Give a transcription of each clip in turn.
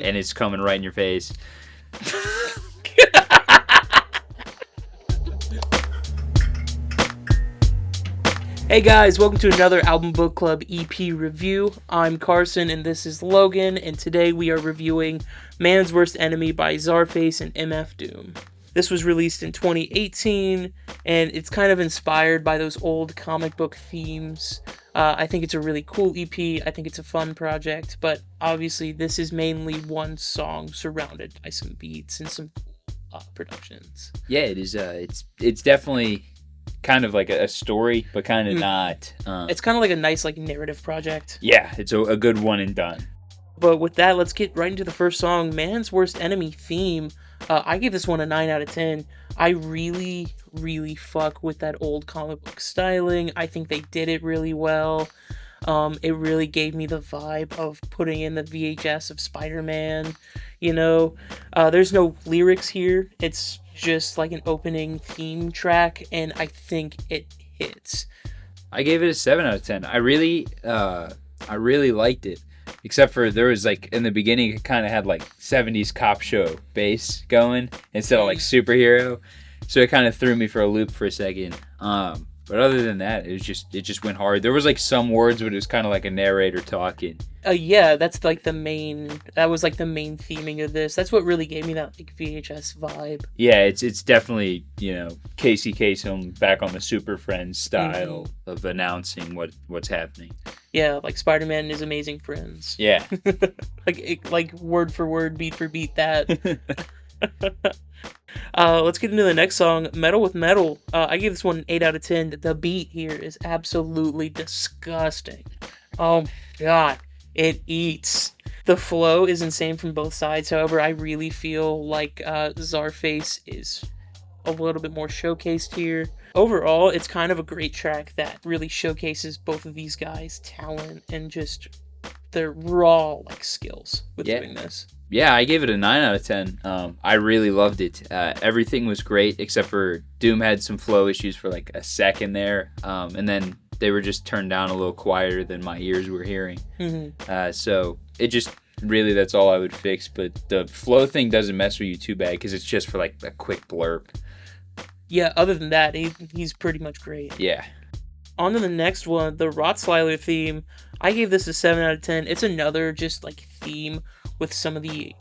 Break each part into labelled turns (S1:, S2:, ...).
S1: and it's coming right in your face.
S2: Hey guys, welcome to another Album Book Club EP review. I'm Carson and this is Logan, and today we are reviewing Man's Worst Enemy by Czarface and MF DOOM. This was released in 2018, and it's kind of inspired by those old comic book themes. I think it's a really cool EP. I think it's a fun project, but obviously this is mainly one song surrounded by some beats and some cool productions.
S1: Yeah, it is. It's definitely kind of like a story, but kind of not.
S2: It's kind of like a nice narrative project.
S1: Yeah, it's a good one and done.
S2: But with that, let's get right into the first song, Man's Worst Enemy theme. I gave this one a 9 out of 10. I really, really fuck with that old comic book styling. I think they did it really well. It really gave me the vibe of putting in the VHS of Spider-Man. There's no lyrics here. It's just like an opening theme track, and I think it hits.
S1: I gave it a 7 out of 10. I really liked it. Except for there was in the beginning it kind of had 70s cop show bass going instead of superhero, so it kind of threw me for a loop for a second. But other than that, it just went hard. There was some words, but it was kind of like a narrator talking.
S2: Yeah, that's the main theming of this. That's what really gave me that VHS vibe.
S1: Yeah, it's definitely, Casey Kasem back on the Super Friends style of announcing what's happening.
S2: Yeah, like Spider-Man and His Amazing Friends.
S1: Yeah.
S2: like word for word, beat for beat that. Let's get into the next song, Metal with Metal. I gave this one an 8 out of 10. The beat here is absolutely disgusting. Oh, God. It eats. The flow is insane from both sides. However, I really feel like Czarface is a little bit more showcased here. Overall, it's kind of a great track that really showcases both of these guys' talent and just their raw skills with doing this.
S1: Yeah, I gave it a 9 out of 10. I really loved it. Everything was great except for Doom had some flow issues for a second there, and then they were just turned down a little quieter than my ears were hearing. So it just really, that's all I would fix. But the flow thing doesn't mess with you too bad because it's just for a quick blurb.
S2: Yeah, other than that, he's pretty much great.
S1: Yeah.
S2: On to the next one, the Rottweiler theme. I gave this a 7 out of 10. It's another just theme with some of the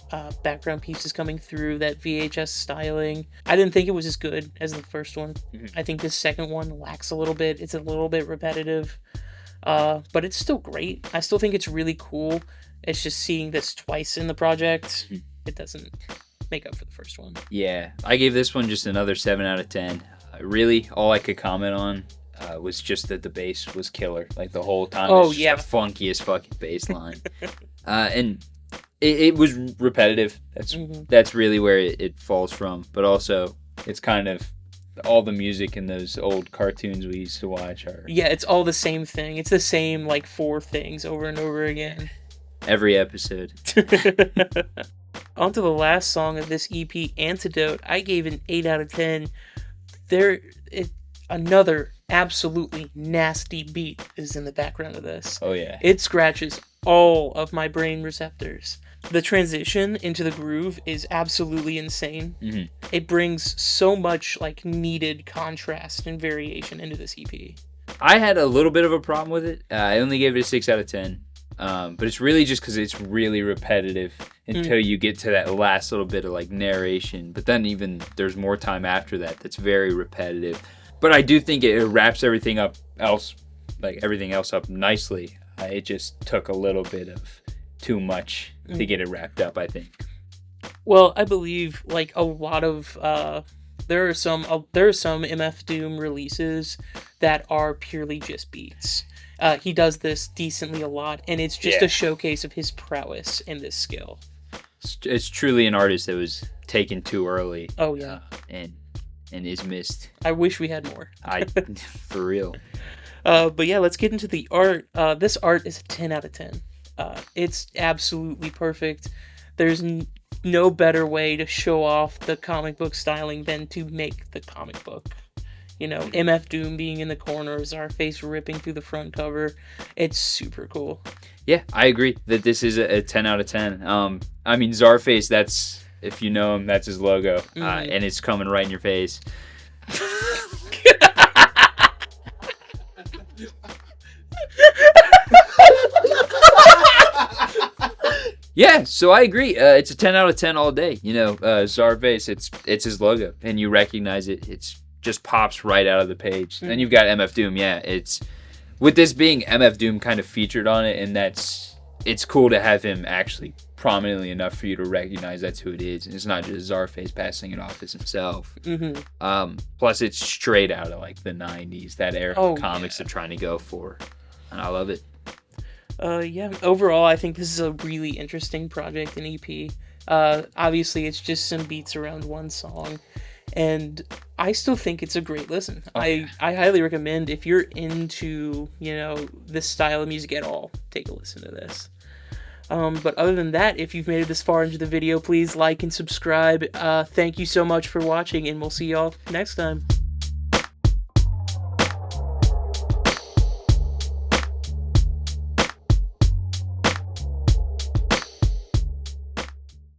S2: background pieces coming through, that VHS styling. I didn't think it was as good as the first one. I think this second one lacks a little bit. It's a little bit repetitive, but it's still great. I still think it's really cool. It's just seeing this twice in the project, it doesn't make up for the first one.
S1: Yeah, I gave this one just another 7 out of 10. Really, all I could comment on was just that the bass was killer. The whole time, it's the funkiest fucking bass line. And it was repetitive. That's really where it falls from. But also, it's kind of all the music in those old cartoons we used to watch are...
S2: Yeah, it's all the same thing. It's the same 4 things over and over again.
S1: Every episode.
S2: On to the last song of this EP, Antidote. I gave an 8 out of 10. Another absolutely nasty beat is in the background of this.
S1: Oh, yeah.
S2: It scratches all of my brain receptors. The transition into the groove is absolutely insane. It brings so much needed contrast and variation into this EP.
S1: I had a little bit of a problem with it. I only gave it a 6 out of 10. But it's really just because it's really repetitive until you get to that last little bit of narration. But then even there's more time after that that's very repetitive. But I do think it wraps everything else up nicely. It just took a little bit of too much to get it wrapped up, I think.
S2: Well, I believe a lot of there are some MF Doom releases that are purely just beats. He does this decently a lot, and it's just a showcase of his prowess in this skill.
S1: It's truly an artist that was taken too early.
S2: Oh yeah,
S1: and is missed.
S2: I wish we had more.
S1: For real.
S2: But yeah, let's get into the art. This art is a 10 out of 10. It's absolutely perfect. There's no better way to show off the comic book styling than to make the comic book. You know, MF Doom being in the corner, Czarface ripping through the front cover. It's super cool.
S1: Yeah, I agree that this is a 10 out of 10. I mean, Czarface, that's, if you know him, that's his logo. And it's coming right in your face. Yeah, so I agree. It's a 10 out of 10 all day. You know, Czarface, it's his logo, and you recognize it. It's just pops right out of the page. Then you've got MF Doom. Yeah, it's with this being MF Doom kind of featured on it, and it's cool to have him actually prominently enough for you to recognize that's who it is. And it's not just Czarface passing it off as himself. Plus, it's straight out of like the 90s, that era of comics they're trying to go for, and I love it.
S2: Yeah, overall, I think this is a really interesting project in EP. Obviously, it's just some beats around one song, and I still think it's a great listen. I highly recommend, if you're into, you know, this style of music at all, take a listen to this. But other than that, if you've made it this far into the video, please like and subscribe. Thank you so much for watching, and we'll see y'all next time.